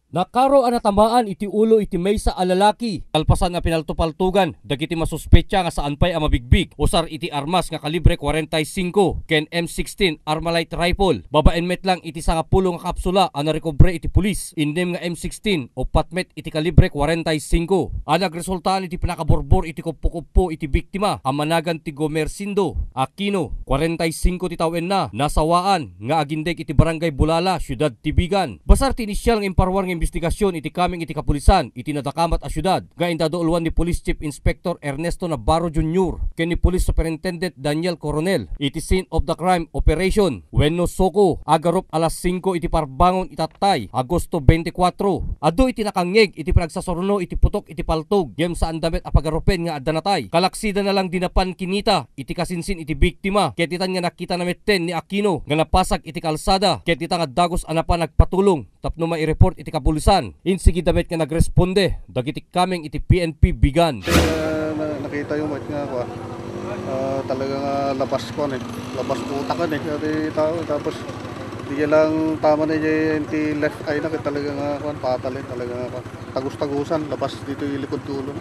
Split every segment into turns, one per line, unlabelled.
Nakaro ang natamaan iti ulo iti maysa a lalaki. Kalpasan nga pinaltupaltugan, dagiti masuspetsa nga saan pay a mabigbig. Usar iti armas nga kalibre 45 ken M16 Armalite rifle. Babaen met lang iti sangapulo nga kapsula ang narekobre iti pulis. Indem nga M16 o patmet iti kalibre 45. Ang nagresultaan iti pinakaborbor iti kuppo-kuppo iti biktima. Ang managan ti Gomercindo Aquino, 45 ti tawen na, nasawaan nga agindeg iti barangay Bulala, Syudad Tibigan. Basar ti inisyal nga imparwar nga investigasyon iti kaming iti kapulisan iti nadakamat a syudad. Gain dadoolwan ni Police Chief Inspector Ernesto Navarro Jr. ken ni Police Superintendent Daniel Coronel iti scene of the crime operation wenno soko agarop alas 5 iti parbangon itatay Agosto 24. Adu iti nakangeg iti pinagsasorno iti putok iti paltog gem sa andamet a pagarupen nga addanatay. Kalaksida na lang dinapan kinita iti kasinsin iti biktima ket itan nga nakita na metten ni Aquino nga napasag iti kalsada ket ita nga dagos anapan nagpatulong tapno mai-report iti kapulisan. Insigi damit nga nagresponde dagiti kaming iti PNP Bigan.
Nakita yung nga ko. Talagang labas ko labas utakan di tao tapos di lang tama na yung left eye na talagang patalin talagang tagus-tagusan labas dito yung likod tulo.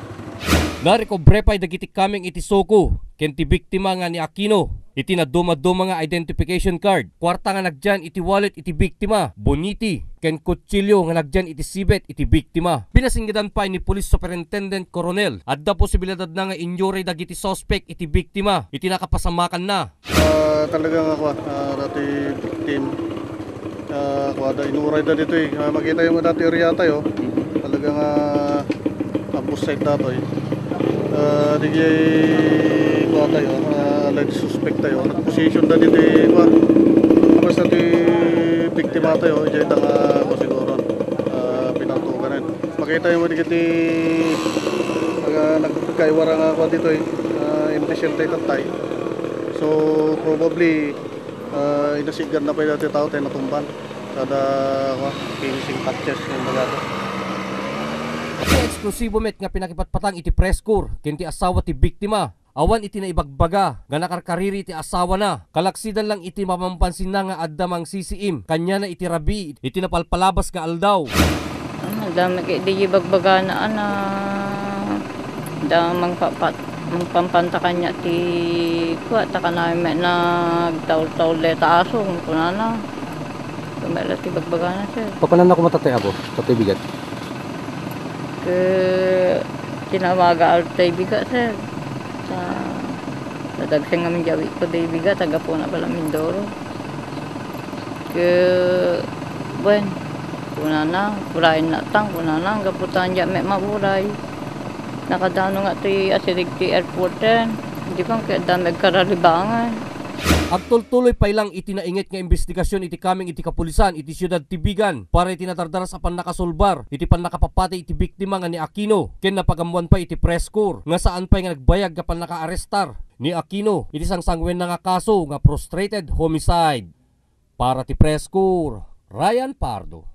Narekobre pay dagiti kaming iti soko ken ti biktima nga ni Aquino. Iti naduma-duma nga identification card. Kwarta nga nagdyan iti wallet iti biktima. Boniti ken kutsilyo nga nagdyan iti sibet iti biktima. Pinasinggidan pa ni Police Superintendent Coronel adda posibilidad na nga injury dagiti suspect iti biktima. Iti nakapasamakan na.
Talagang ako dati victim. Da inuray da dito makita yung dati area tayo. Talagang campus site dato di tayo alleged suspect tayo position na dito tapos natin biktima tayo dyan nga siguro pinantukan makita yung madigit ni nagkaiwara nga ako dito impression tayo tatay so probably inasigan na pa yung dati tao tayo natumban kada finishing touches yung magato.
Eksklusibo met nga pinakipatpatang iti press corps ken ti asawa ti biktima. Awan iti na ibagbaga nga nakarkariri iti asawa na. Kalaksidan lang iti mamampansin na nga addamang sisiim. Kanya na iti rabi iti napalpalabas nga aldaw.
Dami kay di ibagbaga na damang pampanta kanya ti kuha taka namin nagtaul-taul leta aso kung kunana. Kumela ti bagbaga na siya.
Papanan ako matatay abo sa tibigat.
Tinawaga altay biga sir sa dagseng nga jawi ko day biga taga po na pala Mindoro buen kunana kurain na tang kunana gaputan ja me maburay nakadano nga ti asirig ti airport hindi pang kaya dami karalibangan.
Agtultuloy pa ilang iti nainget nga investigasyon iti kaming iti kapulisan iti Syudad Tibigan para iti natardaras apan nakasulbar iti pan nakapapati iti biktima nga ni Aquino ken napagamuan pa iti press corps nga saan pa nga nagbayag kapan nakaarestar ni Aquino iti sangsangwen na nga kaso nga frustrated homicide. Para ti press corps, Ryan Pardo.